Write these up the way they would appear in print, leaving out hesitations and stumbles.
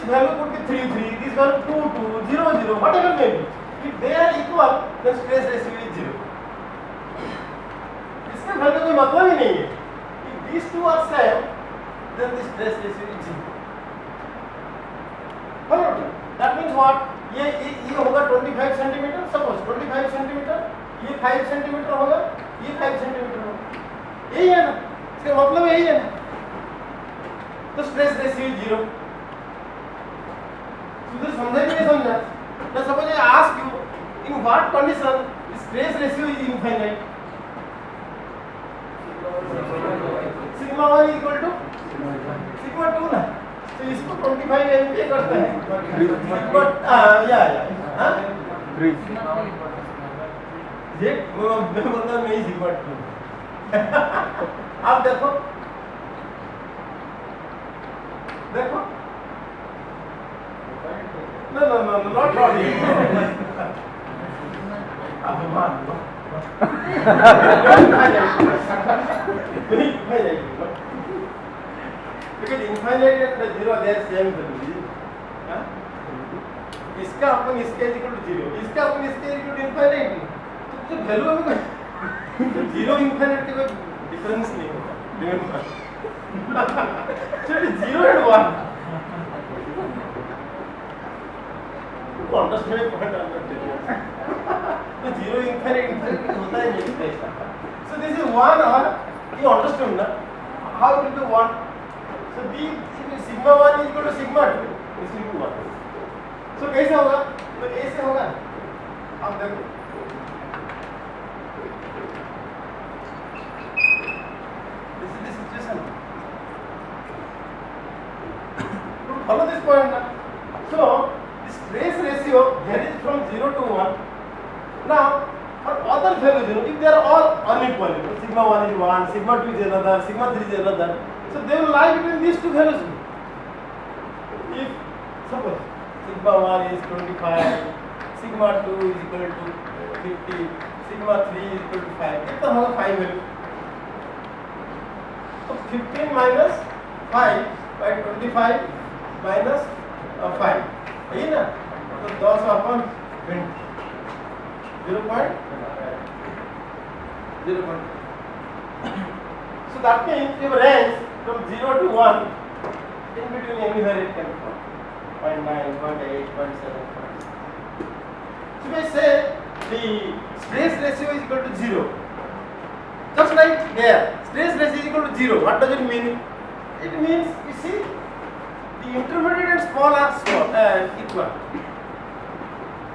value could be 3, 3, this value 2, 2, 0, 0, whatever may be. If they are equal, then stress ratio is 0. इसके value कोई मतलब ही नहीं है. If these two are same, then the stress ratio is 0. That means what? ये होगा 25 centimetre, suppose 25 centimetre, ये 5 centimetre होगा, ये 5 सेंटीमीटर होगा. यही है ना? इसका मतलब यही है ना? तो स्ट्रेस रेशियो 0. तुझे समझा कि नहीं समझा? Now suppose I ask you, in what condition stress ratio is infinite? Sigma 1 equal to sigma 2 ना? तो इसको 25 MPa करते हैं. But या हाँ? 3. ये मतलब नहीं sigma 2. आप देखो no, not really. अब मान लो. Because infinite and the zero they are same value. हाँ? इसका अपन इसके equal to 0, इसका अपन इसके equal to infinite. तो value में कोई zero infinite के कोई difference नहीं होगा. Remember? So it is 0 and 1. To understand my point, I am not telling you. So 0 infinite होता है नहीं ऐसा. So this is 1 or you understand ना? How it will be 1? So b sigma 1 is equal to sigma 2 is equal to 1. So कैसे होगा? तो ऐसे होगा. आप देखो. This is the situation. Follow this point now. So the stress ratio varies from 0 to 1. Now for other values, if they are all unequal, sigma 1 is 1, sigma 2 is another, sigma 3 is another, so they will lie between these two values. If suppose sigma 1 is 25, sigma 2 is equal to 50, sigma 3 is equal to 5, कितना होगा 5 value? So 15 minus 5 by 25 minus 5, यही ना? तो 10 upon 20, 0.0. So that means if range from 0 to 1, in between anywhere it can fall. 0.9, 0.8, 0.7. So we say the stress ratio is equal to 0. Just like there, stress ratio is equal to 0. What does it mean? It means, you see, the intermediate and small are equal.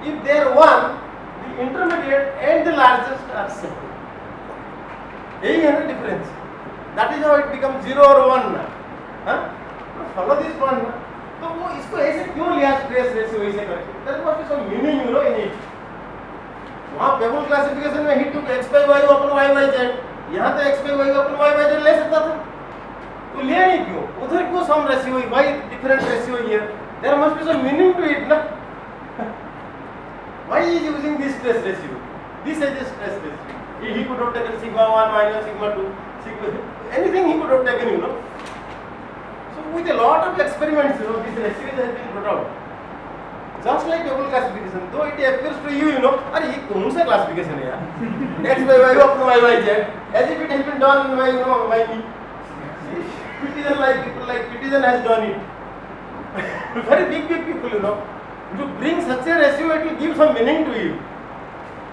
If they are 1, the intermediate and the largest are same. यही है ना difference. That is how it becomes 0 or 1 ना. हाँ? Follow this point ना. तो वो इसको ऐसे क्यों लिया stress ratio ऐसे करके? There must be some meaning, you know, in it. वहाँ Pebble classification में he took x by y upon y by z. यहाँ तो x by y upon y by z ले सकता था. तो लिया नहीं क्यों? उधर क्यों some ratio? Why different ratio here? There must be some meaning to it ना. Why is using this stress ratio? This is a stress ratio. He could have taken sigma 1 minus sigma 2, sigma, anything he could have taken, you know. So with a lot of experiments, you know, this ratio has been brought out. Just like Pebble classification, though it appears to you, you know, अरे ये कौन सा classification है यार? X by y upon y by z, as if it has been done by, you know, by me. Citizen like people like Citizen has done it. Very big people, you know. To bring such a ratio, it will give some meaning to you.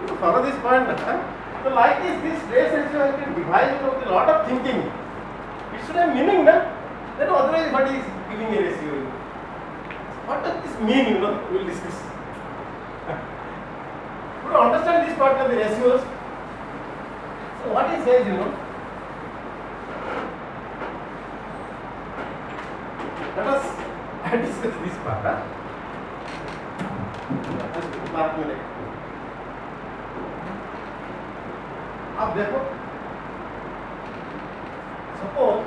You follow this point, huh? So like this stress ratio has been devised with a lot of thinking. It should have meaning, na? Then otherwise what is giving a ratio? What does this mean, you know? We will discuss. To understand this part of the ratios, so what he says, you know, let us discuss this part, huh? बात में लेकर अब देखो suppose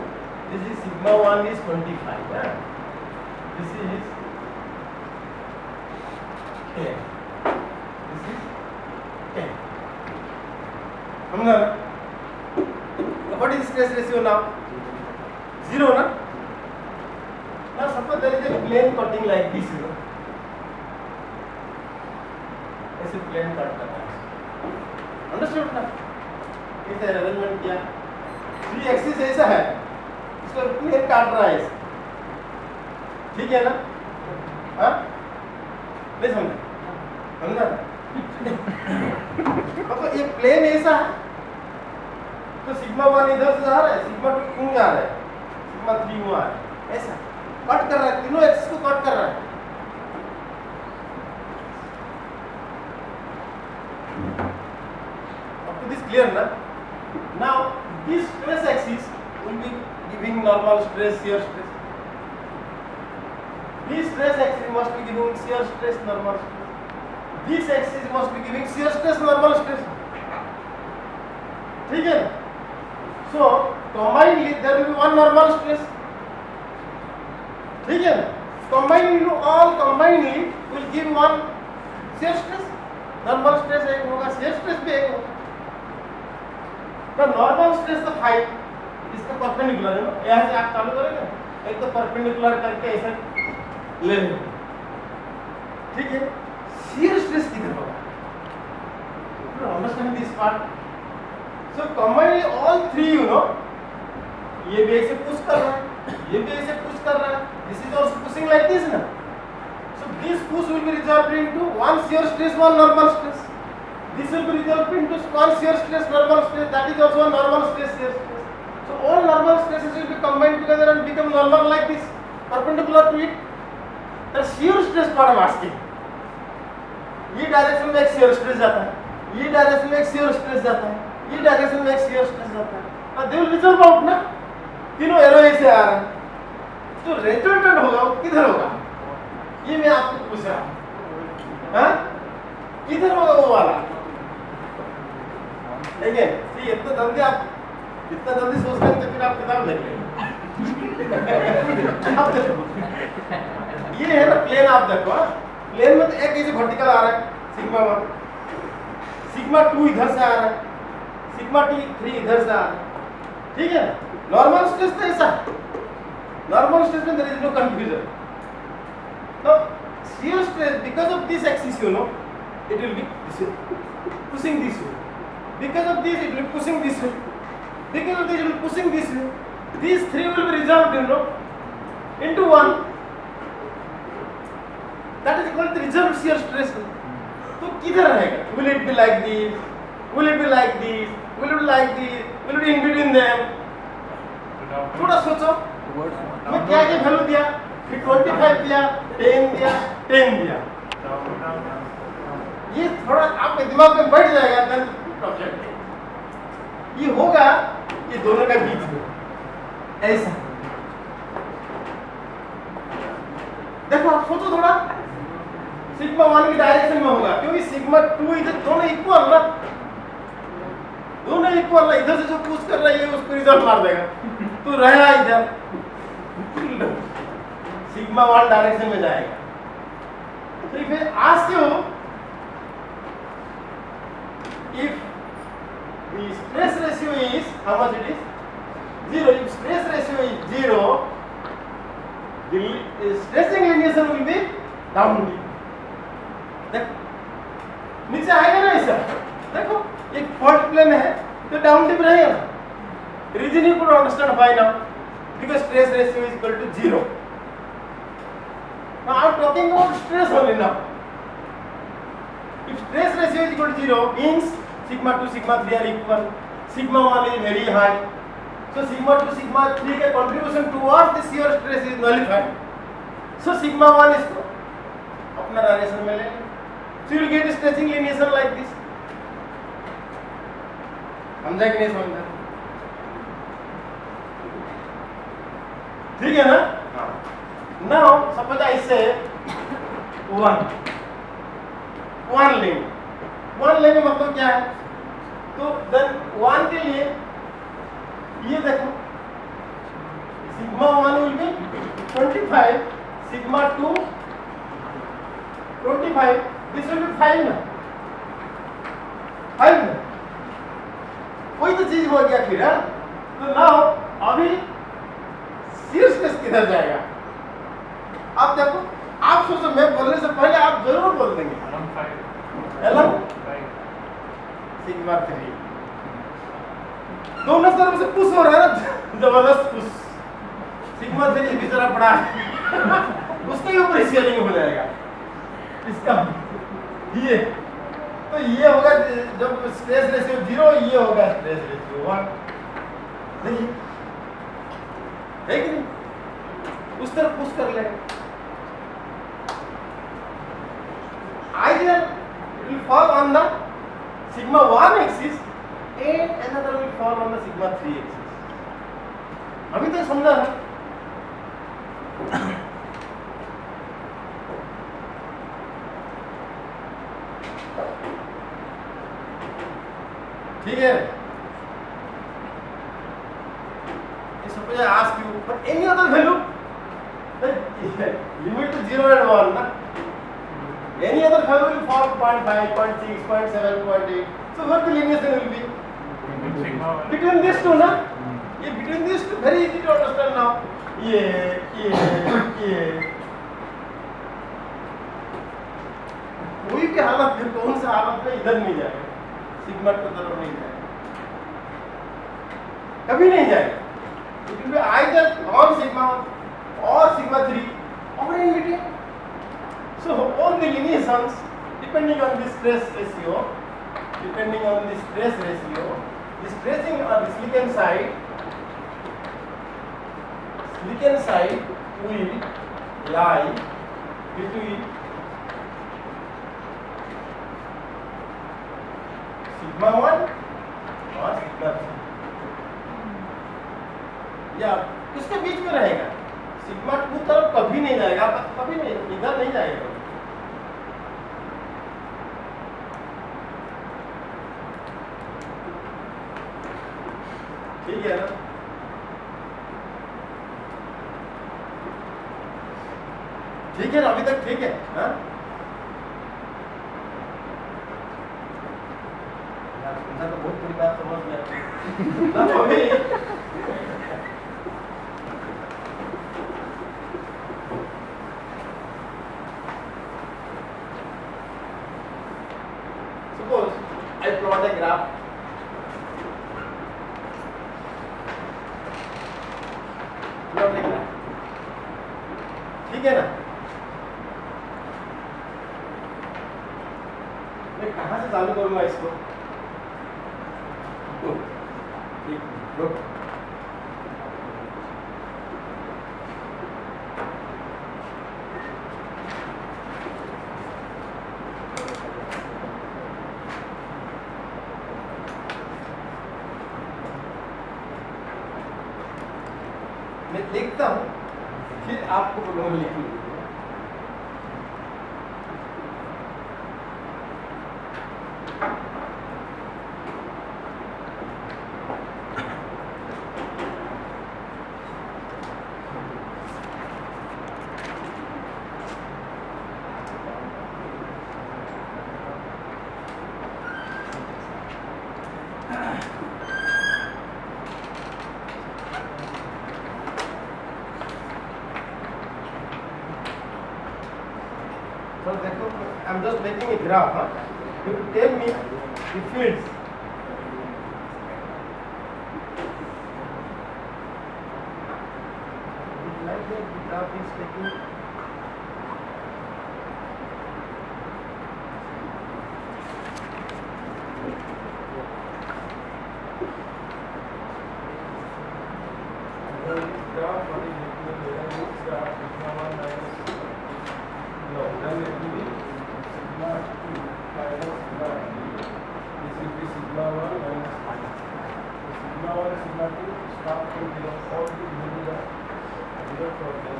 this is sigma 1 is 25, this is 10, this is 10. समझा ना? What is stress ratio now? 0 ना? Now suppose there is a plane cutting like this, you know. ऐसे plane cut करना है, अंडरस्टूड ना? इसे अरेंजमेंट किया, 3 एक्सिस ऐसा है, इसको प्लेन काट रहा है, ठीक है ना? हाँ? नहीं समझा? समझा? मतलब ये प्लेन ऐसा है, तो सिग्मा 1 इधर से आ रहा है, सिग्मा 2 यूं आ रहा है, सिग्मा 3 यूं आ रहा है, ऐसा कट कर रहा है, तीनों एक्सिस को कट कर रहा है। This clear na? Now this stress axis will be giving normal stress, shear stress. This stress axis must be giving shear stress, normal stress. This axis must be giving shear stress, normal stress. ठीक है? So combinedly there will be one normal stress. ठीक है? Combinedly all combinedly will give one shear stress. Normal stress एक होगा, shear stress भी एक होगा। तो नॉर्मल स्ट्रेस तो 5 इसका परपेंडिकुलर है ना, यहाँ से आप चालू करेंगे, एक तो परपेंडिकुलर करके ऐसा ले लेंगे, ठीक है? shear stress किधर होगा? You understand this part? So combinedly all three, you know, ये भी ऐसे पुश कर रहा है, ये भी ऐसे पुश कर रहा है, this is also pushing like this ना. So this push will be resolved into one shear stress, one normal stress. This will be resolved into one shear stress, normal stress. That is also a normal stress, shear stress. So all normal stresses will be combined together and become normal like this, perpendicular to it. The shear stress part of asking. ये direction में एक shear stress जाता है, ये direction में एक shear stress जाता है, ये डायरेक्शन में एक shear stress जाता है. Now they will resolve out ना. तीनों एरो ऐसे आ रहा है. जो resultant होगा वो किधर होगा? ये मैं आपको पूछ रहा हूँ, हाँ? किधर होगा वो वाला? देखिए, ये इतना जल्दी सोच रहे हैं तो फिर आप किताब देख लेंगे। आप देखो, ये है ना प्लेन, आप देखो, प्लेन में तो एक ऐसे वर्टिकल आ रहा है, सिग्मा 1, सिग्मा 2 इधर से आ रहा है, सिग्मा 3 इधर से आ रहा है, ठीक है? नॉर्मल स्ट्रेस तो ऐसा, नॉर्मल स्ट्रेस में there is no confusion. Now, shear stress because of this axis, you know, it will be this way, pushing this way. Because of this, it will be pushing this way. Because of this, it will be pushing this way. These three will be resolved, you know, into one. That is called the resolved shear stress. तो किधर रहेगा? Will it be like this? Will it be like this? Will it be like this? Will it be in between them? थोड़ा सोचो, मैं क्या क्या value दिया? 25 दिया, 10 दिया, 10 दिया. ये थोड़ा आपके दिमाग में बैठ जाएगा, देन प्रोजेक्ट ये होगा ये दोनों का बीच में ऐसा. देखो आप सोचो थोड़ा, सिग्मा 1 की डायरेक्शन में होगा क्योंकि सिग्मा 2 इधर दोनों इक्वल ना, दोनों इक्वल ना. इधर से जो पुश कर रहा है ये उसको रिजल्ट मार देगा, तो रहेगा इधर, सिग्मा 1 डायरेक्शन में जाएगा. तो if I ask you if the stress ratio is how much it is 0, if stress ratio is 0, the stressing lineation will be downward. देखो नीचे आएगा ना ऐसा, देखो एक फॉल्ट प्लेन है तो डाउन डिप रहेगा. Reason you could understand why now, because stress ratio is equal to 0. Now I am talking about stress only now. If stress ratio is equal to 0 means sigma 2 sigma 3 are equal, sigma 1 is very high, so sigma 2 sigma 3 का contribution towards the shear stress is nullified. So sigma 1 इसको अपना direction में ले, so you will get stretching lineation like this. समझा कि नहीं समझा? ठीक है ना? Now suppose I say 1 लेंगे, 1 लेंगे मतलब क्या है? तो then 1 के लिए ये देखो sigma 1 will be 25, sigma 2 25, this will be 5 ना, 5 ना, वही तो चीज हो गया फिर. तो now अभी shear stress किधर जाएगा? आप देखो, आप सोचो मैं बोलने से पहले आप जरूर बोल देंगे एलएम सिग्मा 3। दोनों तरफ से पुश हो रहा है ना, जबरदस्त पुश। सिग्मा 3 बेचारा पड़ा है उसके ऊपर स्केलिंग हो जाएगा इसका। ये तो ये होगा जब स्ट्रेस रेशियो 0, ये होगा स्ट्रेस रेशियो 1। देखिए है कि नहीं, उस तरफ पुश कर लेगा। Either it will fall on the sigma 1 axis and another will fall on the sigma 3 axis. अभी तक समझा ना? ठीक है। Suppose I ask you for any other value, limit to 0 and 1 ना? Any other value will fall 0.5, 0.6, 0.7, 0.8. So what the lineation will be? Between these two ना? ये between these two very easy to understand now. ये कोई भी हालत में, कौन सा हालत में इधर नहीं जाएगा, सिग्मा की तरफ नहीं जाएगा, कभी नहीं जाएगा। It will be either on sigma or sigma 3 or in between. So all the lineations depending on the stress ratio, the stressing on the silicon side will lie between sigma 1 और sigma 3 या इसके बीच में रहेगा। Sigma 2 तरफ कभी नहीं जाएगा, कभी नहीं, इधर नहीं जाएगा। ठीक है ना? ठीक है ना, अभी तक ठीक है ना? यार तुमसे तो बहुत बड़ी बात समझ में ना अभी। Suppose I plot a graph. ठीक है ना? मैं कहाँ से चालू करूँगा इसको? रुक। मैं लिखता हूँ, फिर आपको प्रोग्राम लिखूंगा। So देखो, I'm just making a graph. You tell me the fields. Like the graph is taking. Graph, what is it? Graph, sigma 1 minus. No, then it will be sigma 2 minus sigma 3. This will be sigma 1 minus sigma 1 and sigma 2 start from 0. All the values are 0 for them.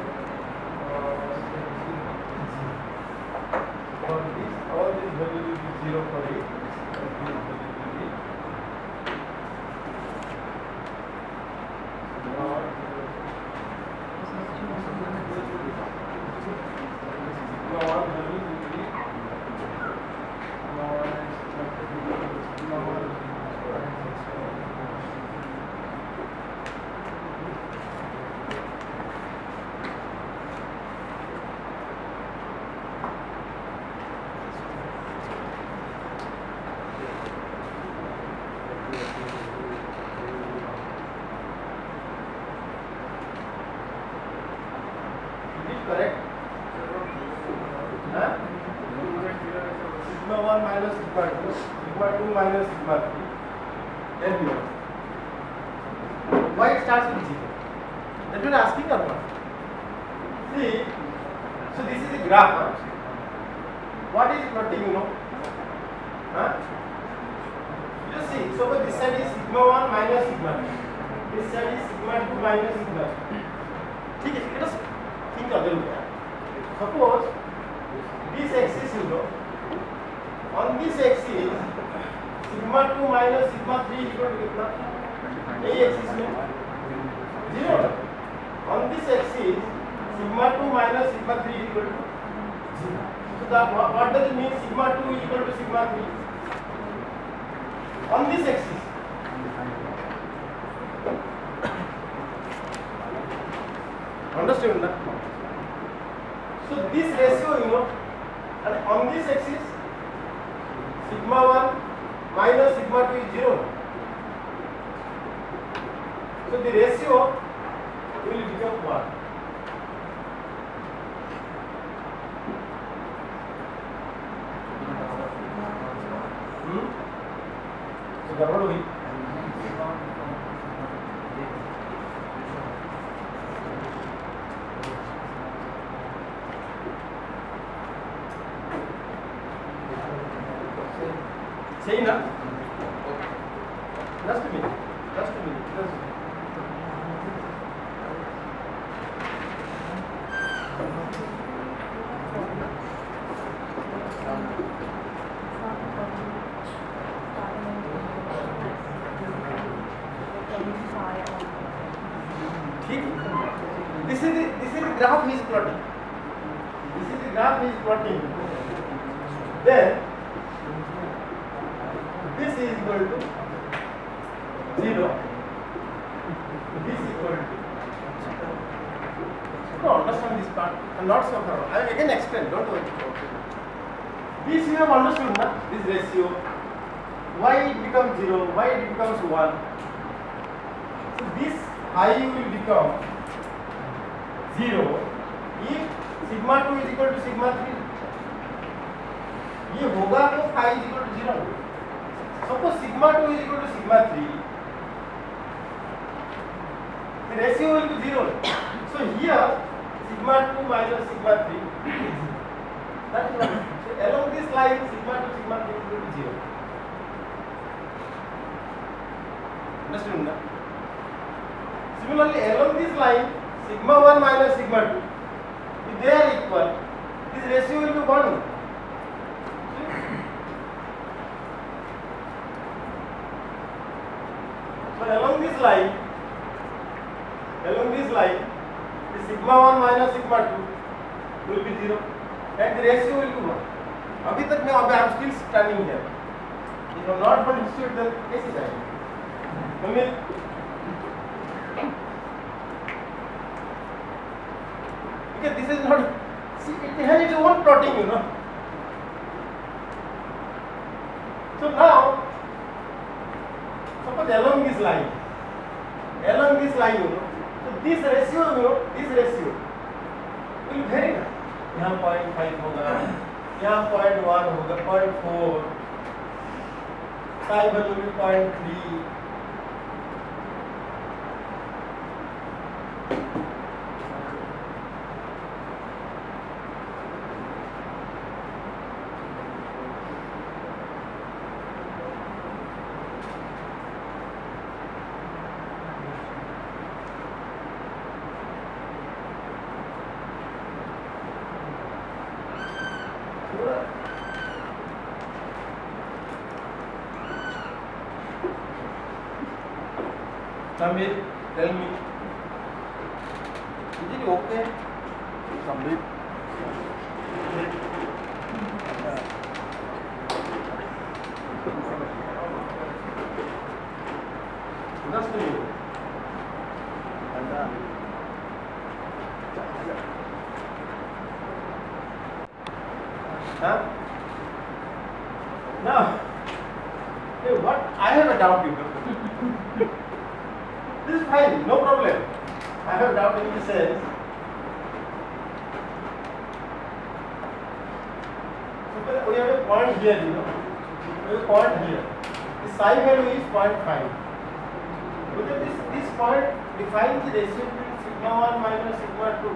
For this, all these values will be 0 for it. And this value will be sigma 1, 0. equal to sigma 2 minus sigma 3 then beyond. Why it starts with 0? That you are asking or not? See, so this is the graph. What is plotting, you know? You see, so this side is sigma 1 minus sigma 2. This side is sigma 2 minus sigma 3. ठीक है, let us think other way. Suppose this axis, you know, on this axis sigma 2 minus sigma 3 equal to कितना? A axis में 0. On this axis sigma 2 minus sigma 3 equal to 0. So that what does it mean? Sigma 2 equal to sigma 3 on this axis. Understand that? So this ratio, you know, and on this axis sigma 1 minus sigma 2 is 0. So the ratio will become 1. So गड़बड़ हुई. सही ना? Just a minute. This is the graph he is plotting. Then this is equal to 0. This is equal to. No, understand this part. And not so far. I will again explain. Don't worry. This you have understood, na? This ratio. Why it becomes 0? Why it becomes 1? So this I will become 0 if sigma 2 is equal to sigma 3. ये होगा तो phi is equal to 0. Suppose sigma 2 is equal to sigma 3. The ratio will be 0. So here sigma 2 minus sigma 3 is 0. That is one. So along this line sigma 2 sigma 3 will be 0. Understood? Similarly, along this line, sigma 1 minus sigma 2, if they are equal, this ratio will be 1. So along this line, the sigma 1 minus sigma 2 will be 0, and the ratio will be 1. अभी तक मैं I am still standing here. If I am not understood, then कैसे जाएगा? Because this is not. See, it has its own plotting, you know. So now, suppose along this line, you know. So this ratio will vary. यहाँ 0.5 होगा, यहाँ 0.1 होगा, 0.4, psi value will be 0.3. Samir, tell me, is it okay? Samir. Understand? Huh? Now, hey, what? I have a doubt, you know. This is fine, no problem. I have doubt in the sense. So we have a point here, you know. a point here. The psi value is 0.5. Because this point defines the ratio between sigma 1 minus sigma 2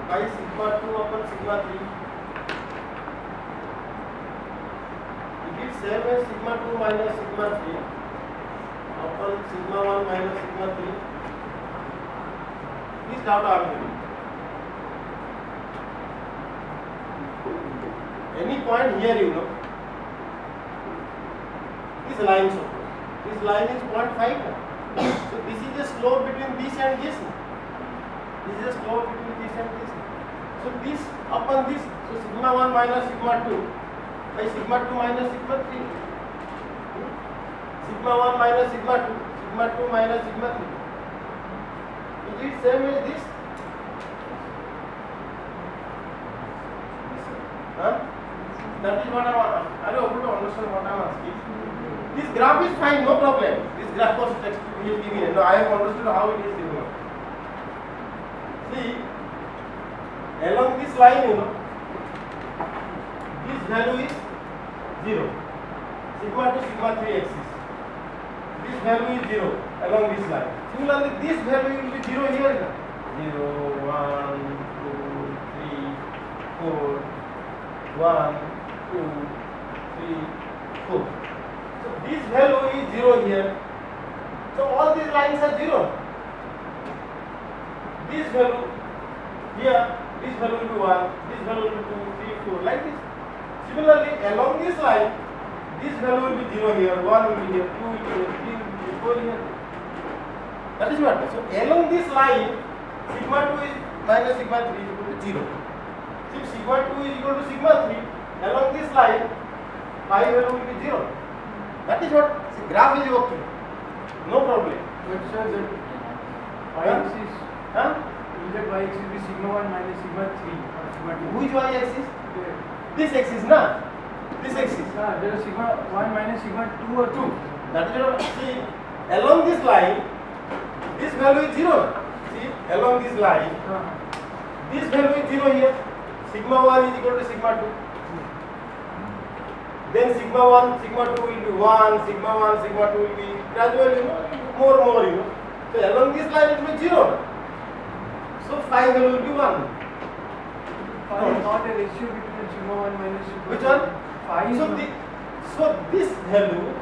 by sigma 2 upon sigma 3. It is same as sigma 2 minus sigma 3 upon sigma 1 minus sigma 3. This doubt I am having. Any point here, you know, this line suppose. This line is 0.5. So this is the slope between this and this. This is the slope between this and this. So this upon this, so sigma 1 minus sigma 2 by sigma 2 minus sigma 3. Sigma 1 minus sigma 2, sigma 2 minus sigma 3. Is it same as this? Huh? That is what I want. Are you able to understand what I am asking? This graph is fine, no problem. This graph was text he is giving. No, I have understood how it is given. See, along this line, you know, this value is 0. Sigma to sigma 3 axis. This value is 0 along this line. Similarly, this value will be 0 here. 0, 1, 2, 3, 4, 1, 2, 3, 4. So this value is 0 here. So all these lines are 0. This value here, this value will be 1, this value will be 2, 3, 4, like this. Similarly, along this line, this value will be 0 here, 1 will be here, 2 will be here, 3 will be here, 4 here. That is what. So along this line, sigma 2 is minus sigma 3 is equal to 0. Since sigma 2 is equal to sigma 3, along this line, phi value will be 0. That is what. See, graph is okay. No problem. But sir, that y-axis, that y-axis will be sigma 1 minus sigma 3 or sigma 2. Which y-axis? This axis, na? This axis. There is sigma 1 minus sigma 2 or 2. That is what. See, along this line, this value is 0. See, along this line, this value is 0 here. Sigma 1 is equal to sigma 2. Then sigma 1, sigma 2 will be 1, sigma 1, sigma 2 will be gradually, you know, more, you know. So along this line it will be 0. So phi value will be 1. Phi is not a ratio between sigma 1 minus sigma 2. Which one? Phi is So, so this value,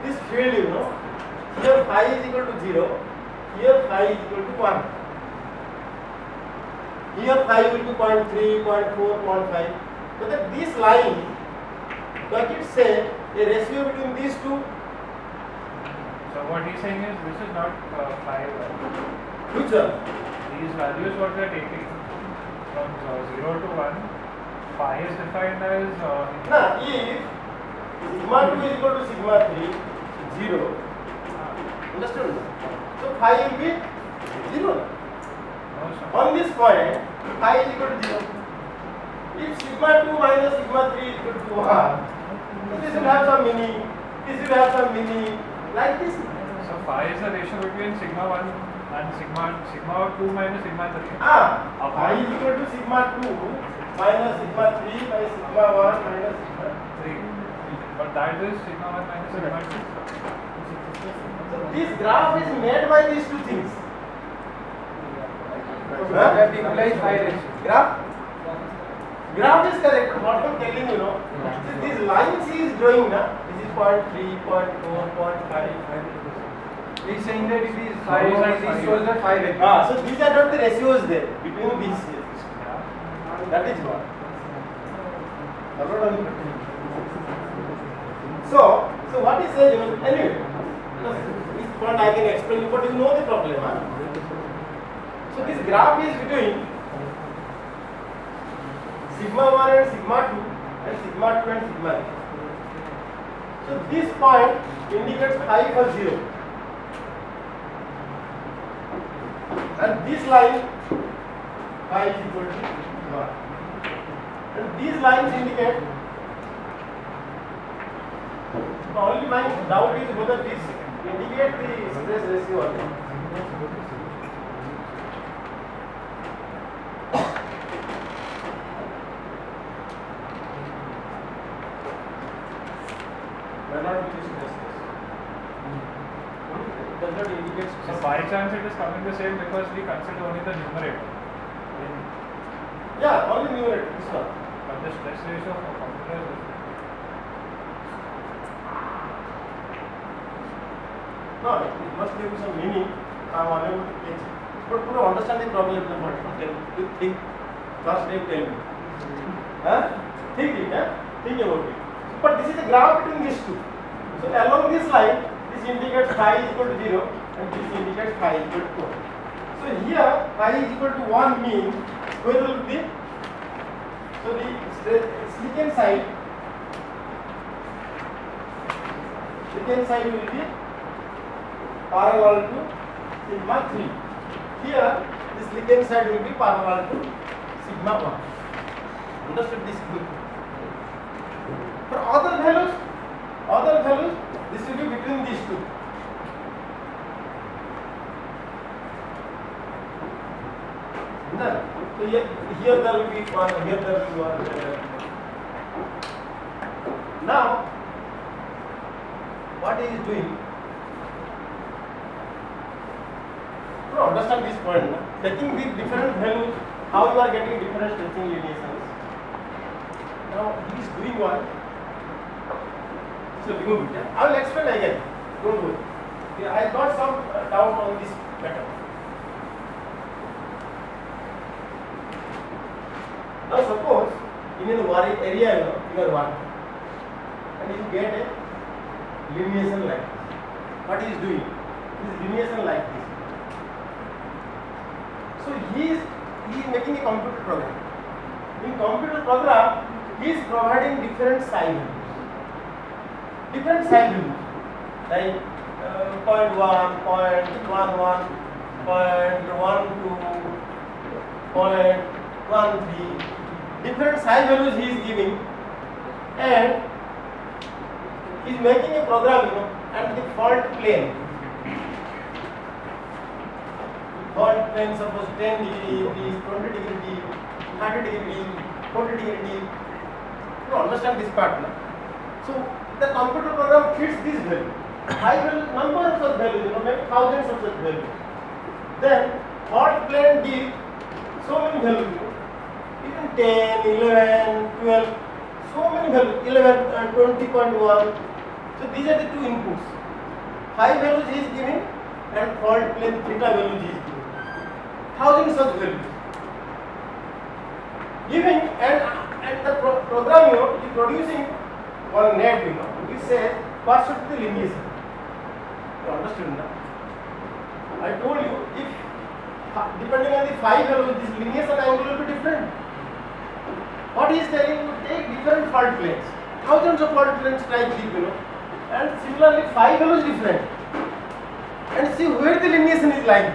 this field, you know, here phi is equal to 0, here phi is equal to 1. Here phi will be 0.3, 0.4, 0.5. So that this line, does it say a ratio between these two? So what he's saying is this is not phi value. Which one? These values what we are taking from 0 to 1, phi is defined as Now, if sigma 2 is equal to sigma 3, 0. Understood? So phi will be 0. no, sir. On this point, phi is equal to 0. If sigma 2 minus sigma 3 is equal to 1, this will have some meaning, this will have some meaning, like this. So phi is the ratio between sigma 1 and sigma 2 minus sigma 3. Phi is equal to sigma 2 minus sigma 3 by sigma 1 minus sigma 3. But that is sigma 1 minus sigma 2. So this graph is made by these two things. that implies phi ratio. Graph is correct, but what I'm telling you, know, these lines he is drawing, na? This is 0.3, 0.4, 0.5. He is saying that it is phi, this shows that phi value. So these are not the ratios there between these here. That is what. So what he says, anyway, this point I can explain, but you know the problem. So this graph is between sigma 1 and sigma 2 and sigma 2 and sigma 3. So this point indicates phi for 0. And this line phi is equal to 1. And these lines indicate, only my doubt is whether this indicate the stress ratio or not. cannot be this test. It does not indicate So by chance it is coming the same because we consider only the numerator. Yeah, only numerator, this one. But the stress ratio for computer is different. No, it must give some meaning. I am unable to catch it. But to understand the problem, you think, first name tell me. Huh? Think it, huh? Think about it. But this is a graph between these two. So along this line, this indicates phi is equal to 0 and this indicates phi is equal to 2. So here phi is equal to 1 means where will be, so the secant side will be parallel to sigma 3. Here this secant side will be parallel to sigma 1. Understood this? For other values, this will be between these two. So here there will be one, here there will be one. Now, what he is doing? To understand this point, taking the different values, how you are getting different stretching lineations. Now he is doing what? So remove it. I will explain again. Don't worry. I got some doubt on this matter. Now suppose in an area you are working and you get a lineation like this. What he is doing? This lineation like this. So he is making a computer program. In computer program, he is providing different psi values. Different psi values like 0.1, 0.11, 0.12, 0.13. Different psi values he is giving, and he is making a program, and the fault plane. Fault plane, suppose 10 degree, 20 degree, 30 degree, 40 degree. You understand this part, no? So the computer program fits this value. I will number of such values, maybe thousands of such values. Then fault plane gives so many values, even 10, 11, 12, so many values, 11 and 20.1. So these are the two inputs. Phi values he is giving and fault plane theta values he is giving. Thousands such values. Giving and the program is producing one net, which says what should be the lineation. You understood now? I told you, if depending on the phi value, this lineation angle will be different. What he is telling you, take different fault planes, thousands of fault planes strike deep, and similarly phi value is different, and see where the lineation is lying.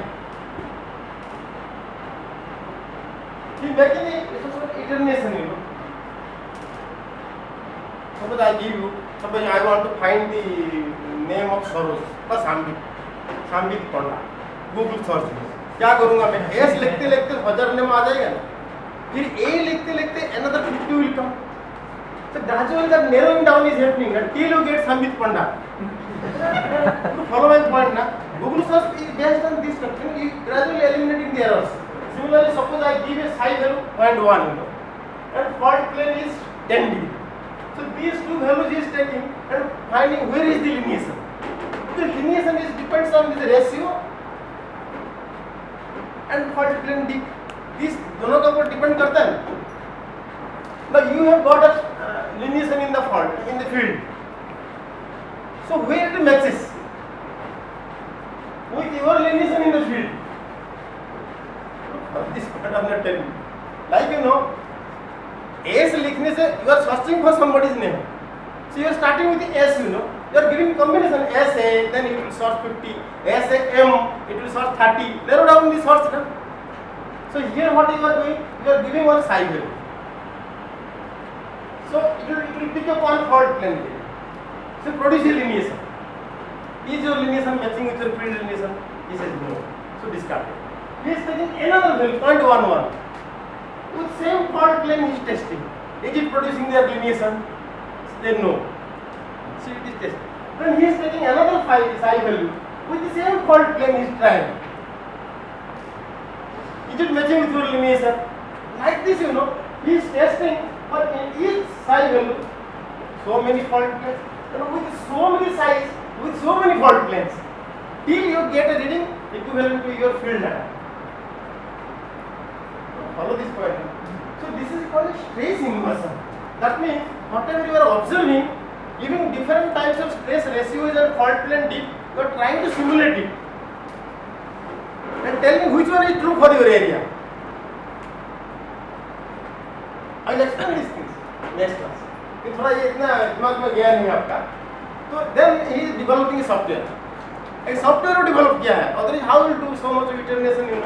He is making a sort of iteration, Suppose I give you, suppose I want to find the name of Soros, Sambit Panda, Google search में क्या करूँगा मैं? S लिखते लिखते 1000 name आ जाएगा ना, फिर A लिखते लिखते another 50 will come. So gradually that narrowing down is happening until you get Sambit Panda. To follow my point, na, Google search is based on this structure, you gradually eliminating the errors. Similarly, suppose I give a psi value 0.1, and fault plane is 10 degree. So these two values he is taking and finding where is the lineation. The lineation depends on this ratio and fault plane deep. These दोनों का ऊपर depend करता है. Now you have got a lineation in the fault, in the field. So where it matches with your lineation in the field. This part I am not telling you. Like S लिखने से you are searching for somebody's name. So you are starting with the S, you are giving combination S A, then it will search 50, S A M, it will search 30. Narrow down the search. So here what you are doing? You are giving one psi value. So it will pick up one fault plane. So produce a lineation. Is your lineation matching with your field lineation? He says no. So discard it. He is taking another value, 0.11. With same fault plane he is testing. Is it producing their lineation? Then no. see it is tested. Then he is taking another psi value with the same fault plane he is trying. Is it matching with your lineation? Like this, he is testing for each psi value so many fault planes, with so many psis, with so many fault planes, till you get a reading equivalent to your field data. Follow this point. So this is called stress inversion. That means whatever you are observing, giving different types of stress ratios and fault plane dip, you are trying to simulate it and tell me which one is true for your area. I will explain these things next class. कि थोड़ा ये इतना दिमाग में गया नहीं आपका, तो then he is developing a software. एक सॉफ्टवेयर को डेवलप किया है. Otherwise how will do so much of iteration in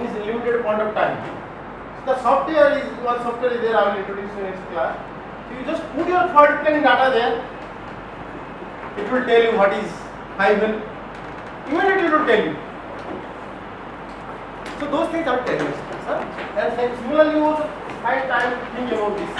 this limited point of time. So the software is one software is there. I will introduce you next class. So you just put your fault plane data there. It will tell you what is high value. Immediately it will tell you. So those things are telling us, sir. And similarly, you also find time to think about this.